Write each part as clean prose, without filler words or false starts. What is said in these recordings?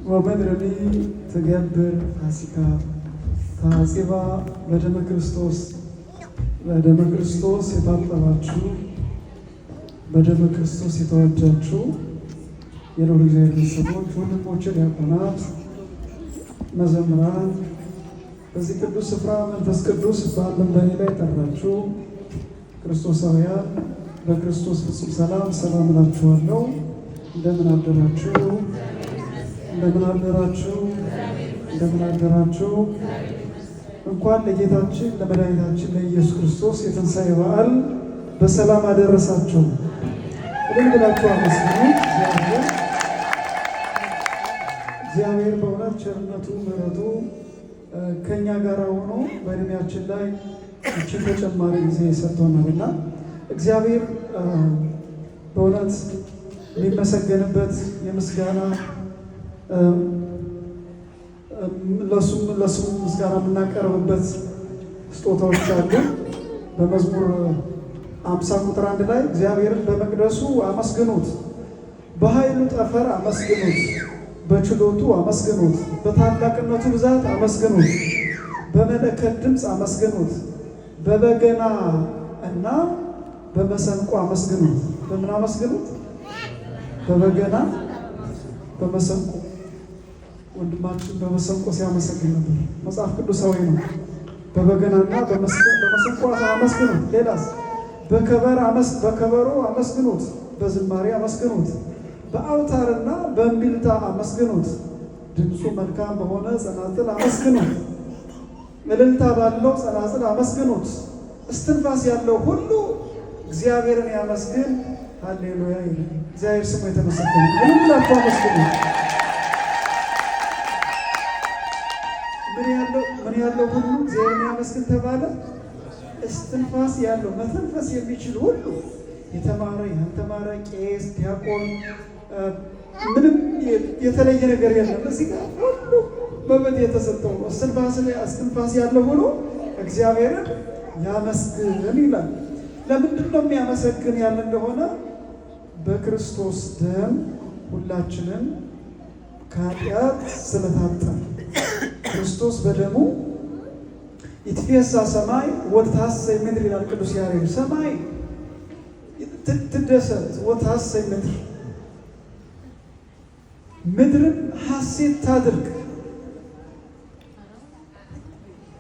ወበድረኒ ትገብር ፋሲካ ታጽባ በደመ ክርስቶስ የታጠባችሁ በደመ ክርስቶስ የተዋጃችሁ የልዑል እግዚአብሔር ቤተሰቦች ወንድሞቼ ዲያቆናት፣ መዘምራን በዚህ ቅዱስ ስፍራ መንፈስ ቅዱስ በአንድም በእኔ ላይ ጠራችሁ ክርስቶሳውያን በክርስቶስ ፍጹም ሰላም እላችኋለሁ። እንደምን አደራችሁ? እንኳን ለጌታችን ለመድኃኒታችን ለኢየሱስ ክርስቶስ የትንሣኤ በዓል በሰላም አደረሳችሁ። እልል ብላችሁ አመስግኑ። እግዚአብሔር በእውነት ቸርነቱ ምሕረቱ ከእኛ ጋር ሆኖ በእድሜያችን ላይ እችን ተጨማሪ ጊዜ ሰጥቶናልና እግዚአብሔር በእውነት የሚመሰገንበት የምስጋና ለሱ ምስጋና የምናቀርብበት ስጦታዎች አሉ። በመዝሙር 50 ቁጥር 1 ላይ እግዚአብሔርን በመቅደሱ አመስግኑት፣ በኃይሉ ጠፈር አመስግኑት፣ በችሎቱ አመስግኑት፣ በታላቅነቱ ብዛት አመስግኑት፣ በመለከት ድምፅ አመስግኑት፣ በበገና እና በመሰንቆ አመስግኑት። በምን አመስግኑት? በበገና በመሰንቆ። ወንድማችን በመሰንቆ ሲያመሰግን ነበር። መጽሐፍ ቅዱሳዊ ነው። በበገናና በመሰንቆ አመስግኑት። ሌላስ? በከበሮ አመስግኑት፣ በዝማሬ አመስግኑት፣ በአውታርና በእምቢልታ አመስግኑት፣ ድምፁ መልካም በሆነ ጸናጽል አመስግኑት፣ እልልታ ባለው ጸናጽል አመስግኑት። እስትንፋስ ያለው ሁሉ እግዚአብሔርን ያመስግን። ሃሌሉያ ይላል። እግዚአብሔር ስሙ የተመሰገነ ይሁን። ሁላችሁ አመስግኑ። ምን ያለው ሁሉ እግዚአብሔርን ያመስግን ተባለ። እስትንፋስ ያለው መተንፈስ የሚችል ሁሉ የተማረ ያልተማረ፣ ቄስ፣ ዲያቆን፣ ምንም የተለየ ነገር የለም። እዚህ ጋር ሁሉ መብት የተሰጠው ነው። እስትንፋስ ያለው ሁሉ እግዚአብሔርን ያመስግን ይላል። ለምንድን ነው የሚያመሰግን ያለ እንደሆነ በክርስቶስ ደም ሁላችንን ከኃጢአት ስለታጠብን ክርስቶስ በደሙ ይትፌሳ ሰማይ ወትሐሰይ ምድር ይላል ቅዱስ ያሬድ። ሰማይ ትደሰት ወትሐሰይ ምድር፣ ምድርን ሐሴት ታድርግ።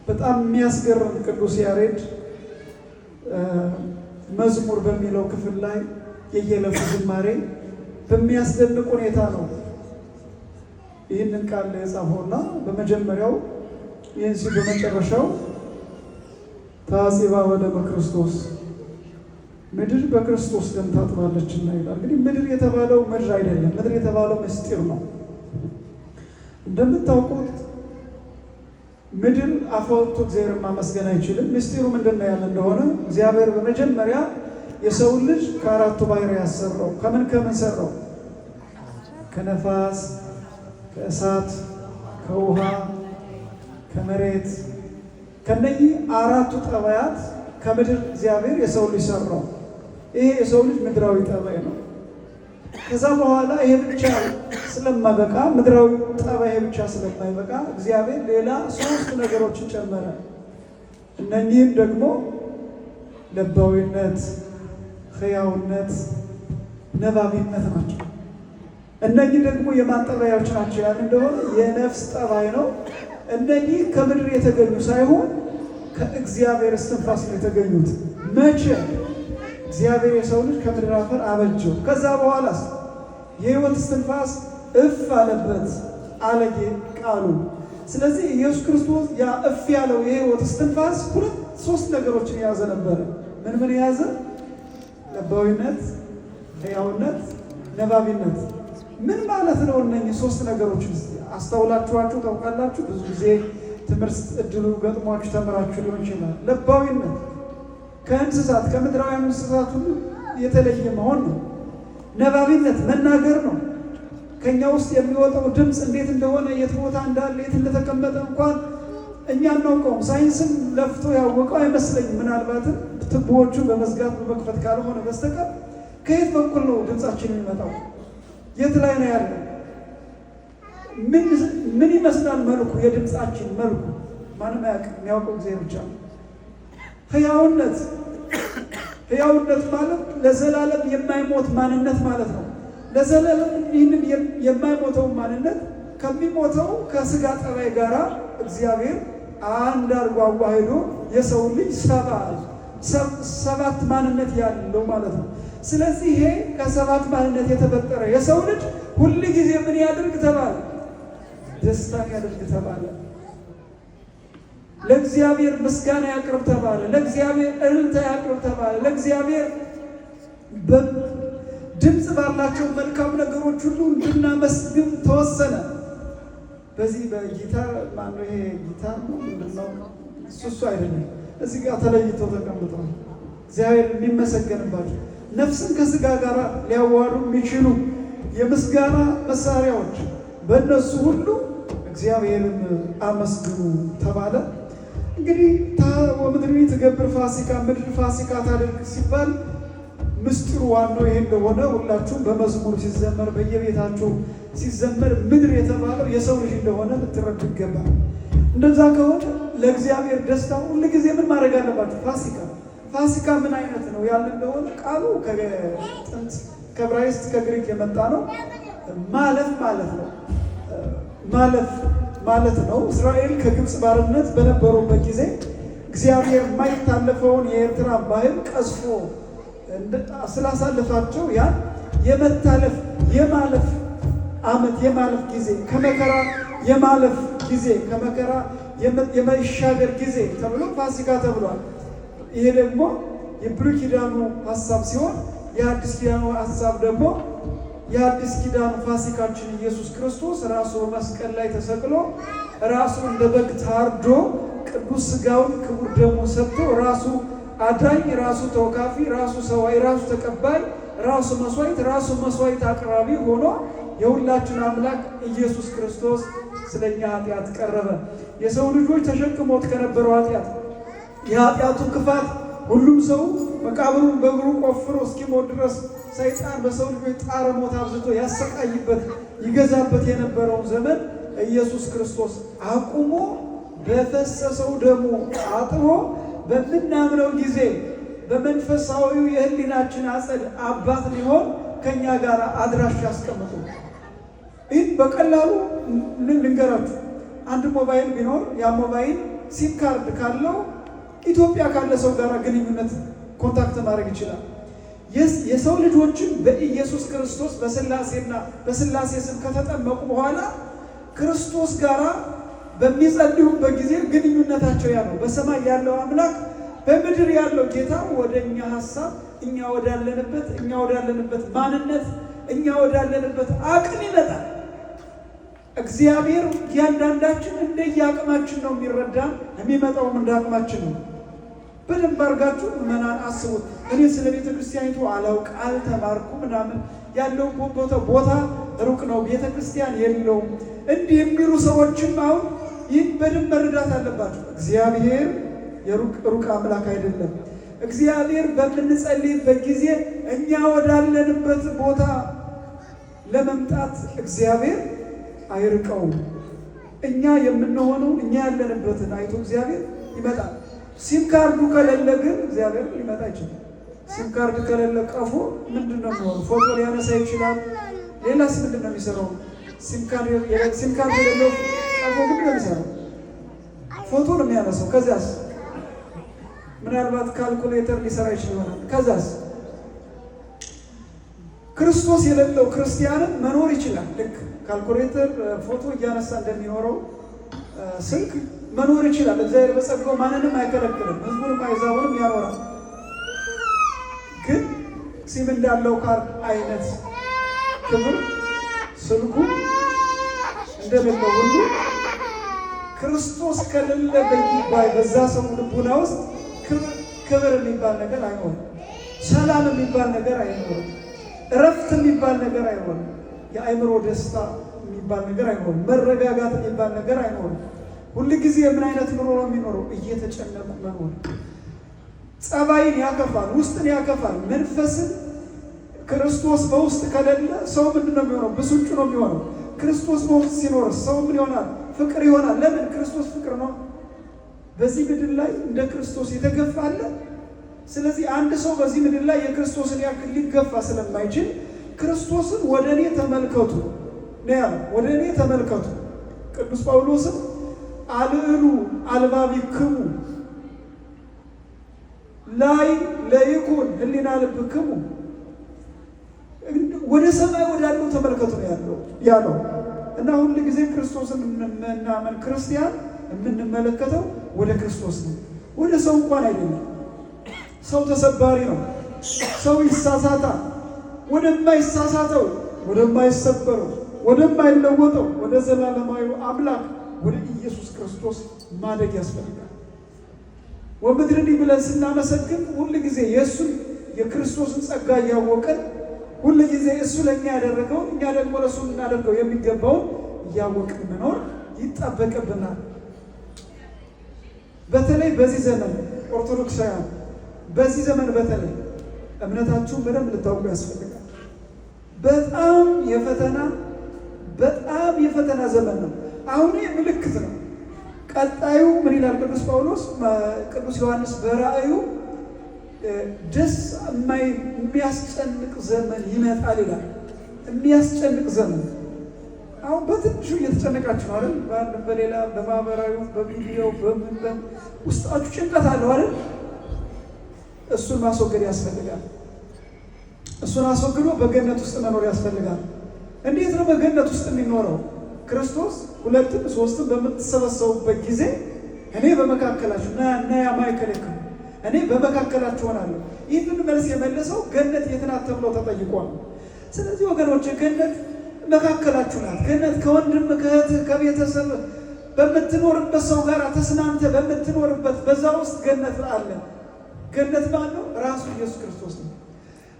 በጣም የሚያስገርም ቅዱስ ያሬድ መዝሙር በሚለው ክፍል ላይ የየዕለቱ ዝማሬ በሚያስደንቅ ሁኔታ ነው ይህንን ቃል የጻፈውና በመጀመሪያው ይህን ሲል በመጨረሻው ታጽባ በደመ ክርስቶስ ምድር በክርስቶስ ደም ታጥባለችና ይላል። እንግዲህ ምድር የተባለው ምድር አይደለም። ምድር የተባለው ምስጢር ነው። እንደምታውቁት ምድር አፋውቶ እግዚአብሔርን ማመስገን አይችልም። ምስጢሩ ምንድን ነው ያለ እንደሆነ እግዚአብሔር በመጀመሪያ የሰውን ልጅ ከአራቱ ባሕርያት ያሰራው። ከምን ሰራው? ከነፋስ፣ ከእሳት፣ ከውሃ፣ ከመሬት። ከነዚህ አራቱ ጠባያት ከምድር እግዚአብሔር የሰው ልጅ ሰራው። ይሄ የሰው ልጅ ምድራዊ ጠባይ ነው። ከዛ በኋላ ይሄ ብቻ ስለማይበቃ ምድራዊ ጠባይ ብቻ ስለማይበቃ እግዚአብሔር ሌላ 3 ነገሮችን ጨመረ። እነኚህም ደግሞ ለባዊነት፣ ሕያውነት፣ ነባቢነት ናቸው። እነኚህ ደግሞ የማን ጠባዮች ናቸው ያን እንደሆነ የነፍስ ጠባይ ነው። እነኚህ ከምድር የተገኙ ሳይሆን ከእግዚአብሔር እስትንፋስ ነው የተገኙት። መቼ? እግዚአብሔር የሰው ልጅ ከምድር አፈር አበጀው። ከዛ በኋላስ የሕይወት እስትንፋስ እፍ አለበት አለ ቃሉ። ስለዚህ ኢየሱስ ክርስቶስ ያ እፍ ያለው የሕይወት እስትንፋስ 3 ነገሮችን የያዘ ነበረ። ምን የያዘ? ለባዊነት፣ ሕያውነት፣ ነባቢነት። ምን ማለት ነው? እነኚህ 3 ነገሮችን አስተውላችኋቸው ታውቃላችሁ? ብዙ ጊዜ ትምህርት እድሉ ገጥሟችሁ ተምራችሁ ሊሆን ይችላል። ለባዊነት ከእንስሳት ከምድራውያን እንስሳት ሁሉ የተለየ መሆን ነው። ነባቢነት መናገር ነው። ከኛ ውስጥ የሚወጣው ድምፅ እንዴት እንደሆነ የት ቦታ እንዳለ የት እንደተቀመጠ እንኳን እኛ እናውቀውም። ሳይንስም ለፍቶ ያወቀው አይመስለኝም። ምናልባትም ትቦዎቹን በመዝጋት በመክፈት ካልሆነ በስተቀር ከየት በኩል ነው ድምፃችን የሚመጣው? የት ላይ ነው ያለው? ምን ይመስላል መልኩ? የድምፃችን መልኩ ማንም አያውቅም፣ የሚያውቀው እግዚአብሔር ብቻ ነው። ሕያውነት ማለት ለዘላለም የማይሞት ማንነት ማለት ነው። ለዘላለም ይህንን የማይሞተው ማንነት ከሚሞተው ከስጋ ጠባይ ጋራ እግዚአብሔር አንድ አድርጎ አዋህዶ የሰው ልጅ ሰባት ማንነት ያለው ማለት ነው። ስለዚህ ይሄ ከሰባት ማንነት የተፈጠረ የሰው ልጅ ሁል ጊዜ ምን ያድርግ ተባለ? ደስታን ያድርግ ተባለ። ለእግዚአብሔር ምስጋና ያቅርብ ተባለ። ለእግዚአብሔር እልልታ ያቅርብ ተባለ። ለእግዚአብሔር ድምፅ ባላቸው መልካም ነገሮች ሁሉ እንድናመስግን ተወሰነ። በዚህ በጊታር ማነው ይሄ ጊታር ነው ምንድነው? እሱ አይደለም። እዚህ ጋር ተለይቶ ተቀምጠዋል። እግዚአብሔር የሚመሰገንባቸው ነፍስን ከስጋ ጋር ሊያዋሩ የሚችሉ የምስጋና መሳሪያዎች በእነሱ ሁሉ እግዚአብሔርን አመስግኑ ተባለ። እንግዲህ ወምድሪ ትገብር ፋሲካ፣ ምድር ፋሲካ ታደርግ ሲባል ምስጢሩ ዋናው ይሄ እንደሆነ ሁላችሁም በመዝሙር ሲዘመር በየቤታችሁ ሲዘመር ምድር የተባለው የሰው ልጅ እንደሆነ ልትረዱ ይገባል። እንደዛ ከሆነ ለእግዚአብሔር ደስታ ሁሉ ጊዜ ምን ማድረግ አለባችሁ? ፋሲካ ምን አይነት ነው ያለ እንደሆነ ቃሉ ከጥንት ከዕብራይስጥ ከግሪክ የመጣ ነው። ማለፍ ማለት ነው። እስራኤል ከግብፅ ባርነት በነበሩበት ጊዜ እግዚአብሔር የማይታለፈውን የኤርትራ ባህር ቀዝፎ ስላሳለፋቸው ያን የማለፍ ጊዜ ከመከራ የማለፍ ጊዜ ከመከራ የመሻገር ጊዜ ተብሎ ፋሲካ ተብሏል። ይሄ ደግሞ የብሉይ ኪዳኑ ሀሳብ ሲሆን የአዲስ ኪዳኑ ሀሳብ ደግሞ የአዲስ ኪዳኑ ፋሲካችን ኢየሱስ ክርስቶስ ራሱ በመስቀል ላይ ተሰቅሎ ራሱ እንደ በግ ታርዶ ቅዱስ ሥጋውን ክቡር ደሙን ሰጥቶ ራሱ አዳኝ፣ ራሱ ተወካፊ፣ ራሱ ሰዋይ፣ ራሱ ተቀባይ፣ ራሱ መስዋዕት አቅራቢ ሆኖ የሁላችን አምላክ ኢየሱስ ክርስቶስ ስለኛ ኃጢአት ቀረበ። የሰው ልጆች ተሸክሞት ከነበረው የኃጢአቱ ክፋት ሁሉም ሰው መቃብሩን በእግሩ ቆፍሮ እስኪሞት ድረስ ሰይጣን በሰው ልጆች ጣረ ሞት አብዝቶ ያሰቃይበት ይገዛበት የነበረውን ዘመን ኢየሱስ ክርስቶስ አቁሞ በፈሰሰው ደሙ አጥቦ በምናምነው ጊዜ በመንፈሳዊው የህሊናችን አጸድ አባት ሊሆን ከኛ ጋር አድራሻ ያስቀምጡ። ይህ በቀላሉ ልንገራችሁ። አንድ ሞባይል ቢኖር ያ ሞባይል ሲም ካርድ ካለው ኢትዮጵያ ካለ ሰው ጋር ግንኙነት ኮንታክት ማድረግ ይችላል። የሰው ልጆችን በኢየሱስ ክርስቶስ በስላሴ ስም ከተጠመቁ በኋላ ክርስቶስ ጋር በሚጸልዩበት ጊዜ ግንኙነታቸው ያለው በሰማይ ያለው አምላክ በምድር ያለው ጌታ ወደ እኛ ሀሳብ እኛ ወዳለንበት ማንነት እኛ ወዳለንበት አቅም ይመጣል። እግዚአብሔር እያንዳንዳችን እንደየአቅማችን ነው የሚረዳን፣ የሚመጣውም እንደ አቅማችን ነው። በደንብ አድርጋችሁ ምዕመናን አስቡት። እኔ ስለ ቤተ ክርስቲያኒቱ አላውቅ አልተማርኩ ምናምን ያለው ቦታ ሩቅ ነው፣ ቤተ ክርስቲያን የለውም እንዲህ የሚሉ ሰዎችም አሁን ይህን በደንብ መረዳት አለባቸው። እግዚአብሔር የሩቅ አምላክ አይደለም። እግዚአብሔር በምንጸልይበት ጊዜ እኛ ወዳለንበት ቦታ ለመምጣት እግዚአብሔር አይርቀውም። እኛ የምንሆነው እኛ ያለንበትን አይቶ እግዚአብሔር ይመጣል። ሲም ካርዱ ከሌለ ግን እግዚአብሔር ሊመጣ ይችላል። ሲም ካርድ ከሌለ ቀፎ ምንድን ነው የሚሆነው? ፎቶ ሊያነሳ ይችላል። ሌላስ ምንድን ነው የሚሰራው? ሲም ካርድ የሌለው ቀፎ ምንድን ነው የሚሰራው? ፎቶ ነው የሚያነሳው። ከዚያስ ምናልባት ካልኩሌተር ሊሰራ ይችል ይሆናል። ከዛስ ክርስቶስ የሌለው ክርስቲያንም መኖር ይችላል። ልክ ካልኩሌተር ፎቶ እያነሳ እንደሚኖረው ስልክ መኖር ይችላል። እግዚአብሔር በጸጋው ማንንም አይከለክልም፣ ሕዝቡንም አይዛቡንም ያኖራል። ግን ሲም እንዳለው ካርድ አይነት ክብር ስልኩ እንደሌለው ሁሉ ክርስቶስ ከሌለ በዛ ሰው ልቡና ውስጥ ክብር የሚባል ነገር አይኖርም። ሰላም የሚባል ነገር አይኖርም። እረፍት የሚባል ነገር አይኖርም። የአእምሮ ደስታ የሚባል ነገር አይኖርም። መረጋጋት የሚባል ነገር አይኖርም። ሁል ጊዜ ምን አይነት ኑሮ ነው የሚኖረው? እየተጨነቁ መኖር። ጸባይን ያከፋል፣ ውስጥን ያከፋል፣ መንፈስን። ክርስቶስ በውስጥ ከሌለ ሰው ምንድን ነው የሚሆነው? ብስጩ ነው የሚሆነው። ክርስቶስ በውስጥ ሲኖር ሰው ምን ይሆናል? ፍቅር ይሆናል። ለምን? ክርስቶስ ፍቅር ነው። በዚህ ምድር ላይ እንደ ክርስቶስ የተገፋ አለ? ስለዚህ አንድ ሰው በዚህ ምድር ላይ የክርስቶስን ያክል ሊገፋ ስለማይችል ክርስቶስን ወደ እኔ ተመልከቱ ነው። ወደ እኔ ተመልከቱ። ቅዱስ ጳውሎስም አልዕሉ አልባቢክሙ ላይ ለይኩን ህሊና ልብክሙ፣ ወደ ሰማይ ወዳለው ተመልከቱ ነው ያለው እና ሁሉ ጊዜ ክርስቶስን የምናምን ክርስቲያን የምንመለከተው ወደ ክርስቶስ ነው፣ ወደ ሰው እንኳን አይደለም። ሰው ተሰባሪ ነው። ሰው ይሳሳታል። ወደማይሳሳተው፣ ወደማይሰበረው፣ ወደማይለወጠው ወደ ዘላለማዊ አምላክ ወደ ኢየሱስ ክርስቶስ ማደግ ያስፈልጋል። ወምድርን ብለን ስናመሰግን ሁል ጊዜ የእሱን የክርስቶስን ጸጋ እያወቀን ሁል ጊዜ እሱ ለእኛ ያደረገውን እኛ ደግሞ ለእሱ እናደርገው የሚገባውን እያወቅን መኖር ይጠበቅብናል። በተለይ በዚህ ዘመን ኦርቶዶክሳውያን፣ በዚህ ዘመን በተለይ እምነታችሁን በደንብ ልታውቁ ያስፈልጋል። በጣም የፈተና ዘመን ነው። አሁን ምልክት ነው። ቀጣዩ ምን ይላል ቅዱስ ጳውሎስ? ቅዱስ ዮሐንስ በራእዩ ደስ የሚያስጨንቅ ዘመን ይመጣል ይላል። የሚያስጨንቅ ዘመን። አሁን በትንሹ እየተጨነቃችሁ አይደል? በአንድ በሌላ በማህበራዊ በቪዲዮ በምን ውስጣችሁ ጭንቀት አለው አይደል? እሱን ማስወገድ ያስፈልጋል። እሱን አስወግዶ በገነት ውስጥ መኖር ያስፈልጋል። እንዴት ነው በገነት ውስጥ የሚኖረው? ክርስቶስ ሁለትም ሶስትም በምትሰበሰቡበት ጊዜ እኔ በመካከላችሁ እና ማይከለክም እኔ በመካከላችሁ ሆናለሁ። ይህንን መልስ የመለሰው ገነት የት ናት ተብሎ ተጠይቋል። ስለዚህ ወገኖች ገነት መካከላችሁ ናት። ገነት ከወንድም ከእህት ከቤተሰብ በምትኖርበት ሰው ጋር ተስማምተ በምትኖርበት በዛ ውስጥ ገነት አለ። ገነት ማን ነው? ራሱ ኢየሱስ ክርስቶስ ነው።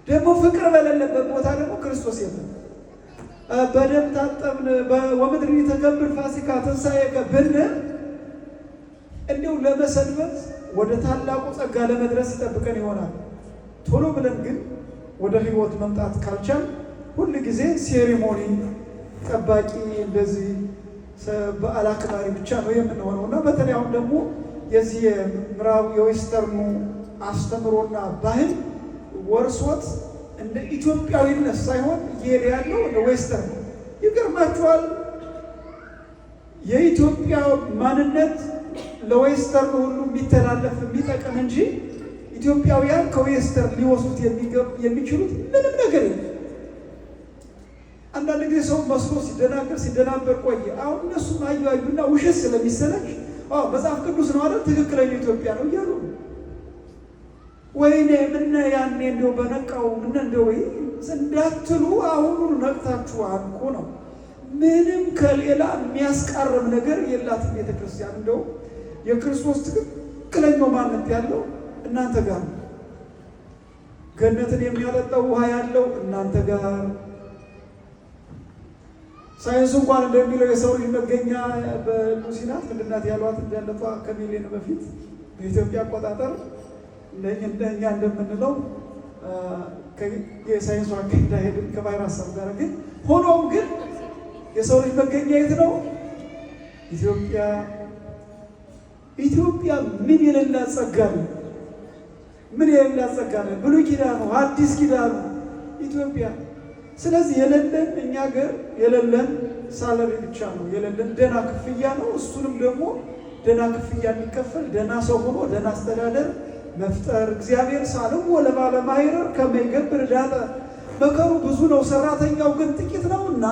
ደግሞ ፍቅር በሌለበት ቦታ ደግሞ ክርስቶስ የለም። በደም ታጠብን ወምድር ተከብር ፋሲካ ትንሣኤከ ብንል እንዲሁ ለመሰንበት ወደ ታላቁ ጸጋ ለመድረስ ይጠብቀን ይሆናል። ቶሎ ብለን ግን ወደ ሕይወት መምጣት ካልቻል ሁል ጊዜ ሴሪሞኒ ጠባቂ እንደዚህ በዓል አክባሪ ብቻ ነው የምንሆነው እና በተለይ አሁን ደግሞ የዚህ የምዕራቡ የዌስተርኑ አስተምሮና ባህል ወርሶት እንደ ኢትዮጵያዊነት ሳይሆን እየሄደ ያለው እንደ ዌስተርን ነው። ይገርማችኋል። የኢትዮጵያ ማንነት ለዌስተርን ሁሉ የሚተላለፍ የሚጠቅም እንጂ ኢትዮጵያውያን ከዌስተርን ሊወስዱት የሚችሉት ምንም ነገር የለም። አንዳንድ ጊዜ ሰው መስሎ ሲደናበር ቆየ። አሁን እነሱም አዩና ውሸት ስለሚሰለች መጽሐፍ ቅዱስ ነው አይደል ትክክለኛ ኢትዮጵያ ነው እያሉ ወይኔ ምን ያኔ እንደው በነቃው ምን እንደው እንዳትሉ አሁኑን ነቅታችሁ አንኩ ነው። ምንም ከሌላ የሚያስቃርም ነገር የላትም ቤተክርስቲያን። እንደው የክርስቶስ ትክክለኛው ማንነት ያለው እናንተ ጋር ነው። ገነትን የሚያጠጣው ውሃ ያለው እናንተ ጋር። ሳይንስ እንኳን እንደሚለው የሰው ልጅ መገኛ በሉሲ ናት። ምንድን ናት ያሏት እንዳለቷ ከሚሊዮን በፊት በኢትዮጵያ አቆጣጠር እንደኛ እንደምንለው የሳይንሱ አካሄድ አይሄድም ከቫይረስ ጋር። ግን ሆኖም ግን የሰው ልጅ መገኛ የት ነው? ኢትዮጵያ። ኢትዮጵያ ምን የሌላት ጸጋ ነው! ምን የሌላት ጸጋ ነው! ብሉይ ኪዳኑ አዲስ ኪዳኑ ኢትዮጵያ። ስለዚህ የሌለን እኛ ሀገር የሌለን ሳለሪ ብቻ ነው የሌለን፣ ደህና ክፍያ ነው። እሱንም ደግሞ ደህና ክፍያ የሚከፈል ደህና ሰው ሆኖ ደህና አስተዳደር መፍጠር። እግዚአብሔር ሳልም ወለባለ ማይረር ከመይገብር ዳጠ። መከሩ ብዙ ነው ሰራተኛው ግን ጥቂት ነው እና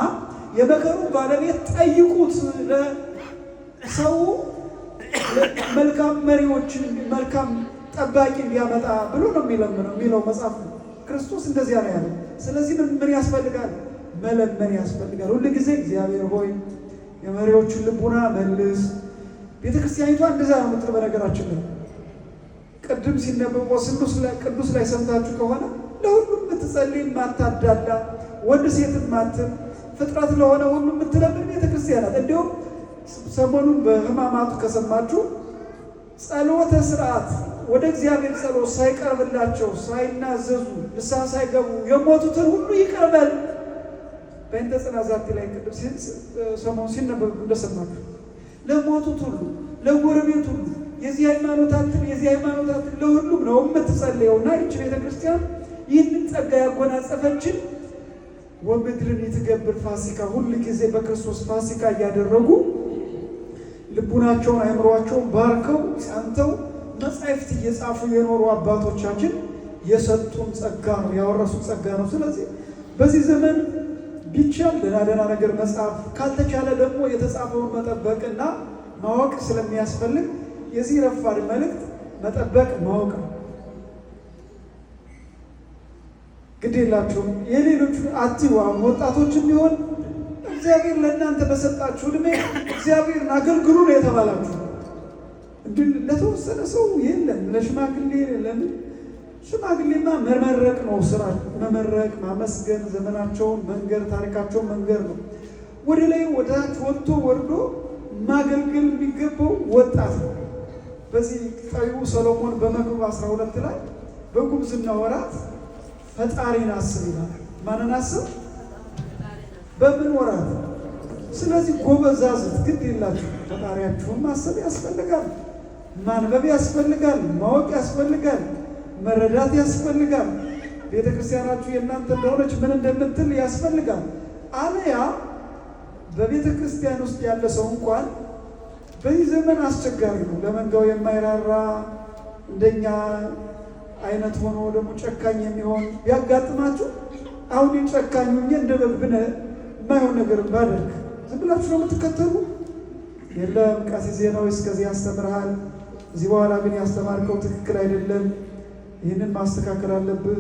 የመከሩ ባለቤት ጠይቁት። ለሰው መልካም መሪዎችን መልካም ጠባቂ እንዲያመጣ ብሎ ነው የሚለው መጽሐፍ ነው። ክርስቶስ እንደዚያ ነው ያለው። ስለዚህ ምን ያስፈልጋል? መለመን ያስፈልጋል። ሁሉ ጊዜ እግዚአብሔር ሆይ የመሪዎቹን ልቡና መልስ። ቤተክርስቲያኒቷ እንደዛ ነው የምትለው። በነገራችን ላይ ቅድም ሲነበብ ቅዱስ ላይ ሰምታችሁ ከሆነ ለሁሉም የምትጸልይ ማታዳላ፣ ወንድ ሴት ማትል፣ ፍጥረት ለሆነ ሁሉ የምትለምን ቤተክርስቲያናት። እንዲሁም ሰሞኑን በሕማማቱ ከሰማችሁ ጸሎተ ስርዓት ወደ እግዚአብሔር ጸሎት ሳይቀርብላቸው ሳይናዘዙ ንስሐ ሳይገቡ የሞቱትን ሁሉ ይቅር በል በእንተ ጽናዛቲ ላይ ቅዱስ ሰሞኑን ሲነበብ እንደሰማችሁ ለሞቱት ሁሉ ለጎረቤት ሁሉ የዚህ ሃይማኖታትን ለሁሉም ነው የምትጸልየውና ይህች ቤተክርስቲያን ይህንን ጸጋ ያጎናጸፈችን ወምድርን የትገብር ፋሲካ ሁሉ ጊዜ በክርስቶስ ፋሲካ እያደረጉ ልቡናቸውን አእምሯቸውን ባርከው ጸንተው መጻሕፍት እየጻፉ የኖሩ አባቶቻችን የሰጡን ጸጋ ነው፣ ያወረሱን ጸጋ ነው። ስለዚህ በዚህ ዘመን ቢቻል ደህና ነገር መጻፍ ካልተቻለ ደግሞ የተጻፈውን መጠበቅና ማወቅ ስለሚያስፈልግ የዚህ ረፋድ መልእክት መጠበቅ ማወቅ ነው። ግድ የላችሁም የሌሎቹ አትዋም ወጣቶችም ቢሆን እግዚአብሔር ለእናንተ በሰጣችሁ ዕድሜ እግዚአብሔርን አገልግሉ ነው የተባላችሁ። ለተወሰነ ሰው የለም፣ ለሽማግሌ ለምን ሽማግሌማ መመረቅ ነው ስራ፣ መመረቅ፣ ማመስገን፣ ዘመናቸውን መንገር፣ ታሪካቸውን መንገር ነው። ወደ ላይ ወዳች ወጥቶ ወርዶ ማገልገል የሚገባው ወጣት ነው። በዚህ ጠቢቡ ሰሎሞን በመክብብ 12 ላይ በጉብዝና ወራት ፈጣሪን አስብ ይላል። ማንን አስብ? በምን ወራት? ስለዚህ ጎበዛዝት ግድ የላችሁ ፈጣሪያችሁን ማሰብ ያስፈልጋል፣ ማንበብ ያስፈልጋል፣ ማወቅ ያስፈልጋል፣ መረዳት ያስፈልጋል። ቤተ ክርስቲያናችሁ የእናንተ እንደሆነች ምን እንደምትል ያስፈልጋል። አለያ በቤተ ክርስቲያን ውስጥ ያለ ሰው እንኳን በዚህ ዘመን አስቸጋሪ ነው። ለመንጋው የማይራራ እንደኛ አይነት ሆኖ ደግሞ ጨካኝ የሚሆን ቢያጋጥማችሁ አሁን ጨካኝ ሆኜ እንደ በግብነ የማይሆን ነገር ባደርግ ዝም ብላችሁ ነው የምትከተሉ? የለም ቀሲስ ዜናዊ እስከዚህ ያስተምርሃል፣ እዚህ በኋላ ግን ያስተማርከው ትክክል አይደለም፣ ይህንን ማስተካከል አለብህ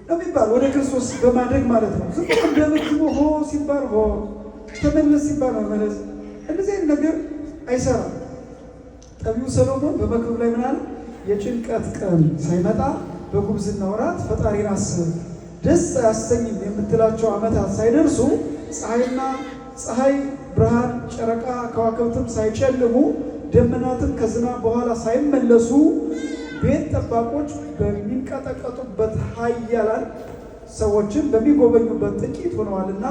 ነው የሚባል። ወደ ክርስቶስ በማደግ ማለት ነው። ዝም ብሎ እንደ በግሞ ሆ ሲባል ሆ፣ ተመለስ ሲባል መመለስ፣ እንደዚህ አይነት ነገር አይሰራም። ጠቢቡ ሰሎሞን በመክብብ ላይ ምን አለ? የጭንቀት ቀን ሳይመጣ በጉብዝና ወራት ፈጣሪን አስብ፣ ደስ አያሰኝም የምትላቸው ዓመታት ሳይደርሱ ፀሐይ ብርሃን፣ ጨረቃ ከዋክብትም ሳይጨልሙ ደመናትም ከዝናብ በኋላ ሳይመለሱ ቤት ጠባቆች በሚንቀጠቀጡበት ኃያላን ሰዎችን በሚጎበኙበት ጥቂት ሆነዋልና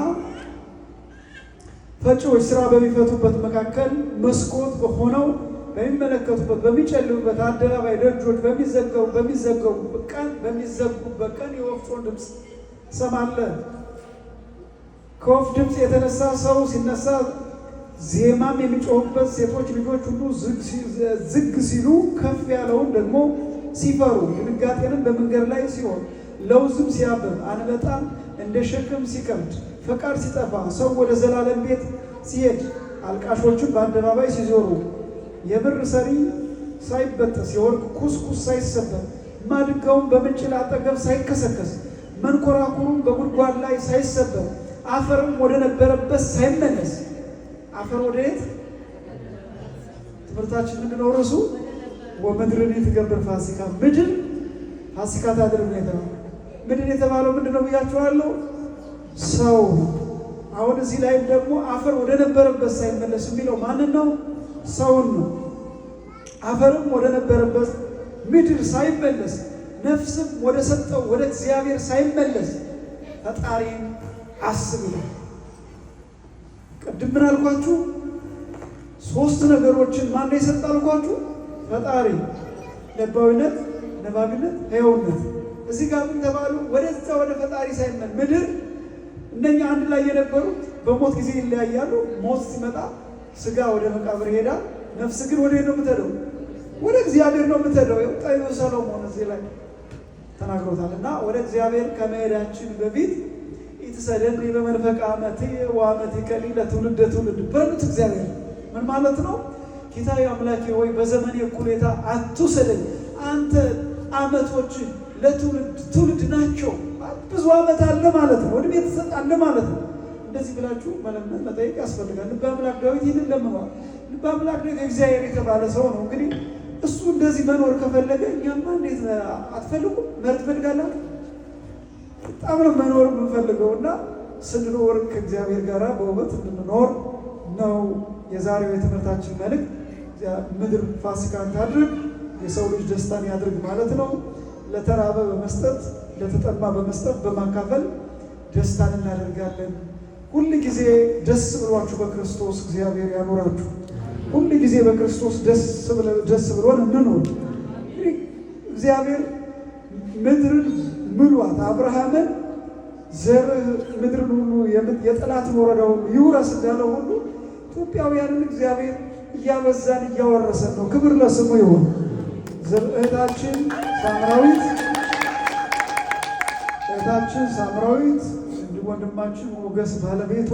ፈጪዎች ስራ በሚፈቱበት መካከል መስኮት በሆነው በሚመለከቱበት በሚጨልሙበት አደባባይ ደጆች በሚዘጉበት ቀን የወፍጮን ድምፅ ትሰማለህ። ከወፍ ድምፅ የተነሳ ሰው ሲነሳ ዜማም የሚጮሁበት ሴቶች ልጆች ሁሉ ዝግ ሲሉ ከፍ ያለውን ደግሞ ሲፈሩ ድንጋጤንም በመንገድ ላይ ሲሆን ለውዝም ሲያብብ አንበጣም እንደ ሸክም ሲከብድ ፈቃድ ሲጠፋ ሰው ወደ ዘላለም ቤት ሲሄድ አልቃሾችም በአደባባይ ሲዞሩ የብር ሰሪ ሳይበጠስ የወርቅ ኩስኩስ ሳይሰበር ማድጋውን በምንጭል አጠገብ ሳይከሰከስ መንኮራኩሩም በጉድጓድ ላይ ሳይሰበር አፈርም ወደ ነበረበት ሳይመለስ አፈር ወደ የት? ትምህርታችን ምንድነው ርዕሱ? ወምድርን የትገብር ፋሲካ፣ ምድር ፋሲካ ታድርግ ነው የተባለው። ምድር የተባለው ምንድነው ብያችኋለሁ? ሰው። አሁን እዚህ ላይ ደግሞ አፈር ወደ ነበረበት ሳይመለስ የሚለው ማንን ነው? ሰውን ነው። አፈርም ወደ ነበረበት ምድር ሳይመለስ ነፍስም ወደ ሰጠው ወደ እግዚአብሔር ሳይመለስ ፈጣሪን አስብ ይላል። ቅድም ምን አልኳችሁ? ሶስት ነገሮችን ማን ነው የሰጠ አልኳችሁ? ፈጣሪ። ለባዊነት፣ ነባቢነት፣ ሕያውነት። እዚህ ጋር ምን ተባሉ? ወደዛ ወደ ፈጣሪ ሳይመለስ ምድር እነኛ አንድ ላይ የነበሩት በሞት ጊዜ ይለያያሉ። ሞት ሲመጣ ስጋ ወደ መቃብር ይሄዳል። ነፍስ ግን ወደ ነው የምትሄደው? ወደ እግዚአብሔር ነው የምትሄደው። ጠቢቡ ሰሎሞን እዚህ ላይ ተናግሮታል። እና ወደ እግዚአብሔር ከመሄዳችን በፊት ኢትሰደኒ በመንፈቅ ዓመቴ ወዓመቴከ ለትውልደ ትውልድ በሉት። እግዚአብሔር ምን ማለት ነው? ጌታዬ አምላኬ ወይ በዘመኔ እኩሌታ አትውሰደኝ። አንተ ዓመቶች ለትውልድ ትውልድ ናቸው። ብዙ ዓመት አለ ማለት ነው። እድሜ ትሰጣለህ ማለት ነው። እንደዚህ ብላችሁ መለመን መጠየቅ ያስፈልጋል። ልበ አምላክ ዳዊት ይህንን ለምኗል። ልበ አምላክ ደግሞ እግዚአብሔር የተባለ ሰው ነው። እንግዲህ እሱ እንደዚህ መኖር ከፈለገ እኛማ እንዴት አትፈልጉም? መርጥ ፈልጋለሁ በጣም ነው መኖር የምንፈልገው እና ስንኖር ከእግዚአብሔር ጋር በውበት እንድንኖር ነው የዛሬው የትምህርታችን መልእክት። ምድር ፋሲካን ታድርግ፣ የሰው ልጅ ደስታን ያድርግ ማለት ነው። ለተራበ በመስጠት ለተጠማ በመስጠት በማካፈል ደስታን እናደርጋለን። ሁል ጊዜ ደስ ብሏችሁ በክርስቶስ እግዚአብሔር ያኖራችሁ። ሁል ጊዜ በክርስቶስ ደስ ብሎን እንኑር። እግዚአብሔር ምድርን ምሏት፣ አብርሃምን ዘርህ ምድርን ሁሉ የጠላትን ወረዳ ሁሉ ይውረስ እንዳለው ሁሉ ኢትዮጵያውያንን እግዚአብሔር እያበዛን እያወረሰን ነው። ክብር ለስሙ ይሁን። እህታችን ሳምራዊት እንዲህ ወንድማችን ሞገስ ባለቤቷ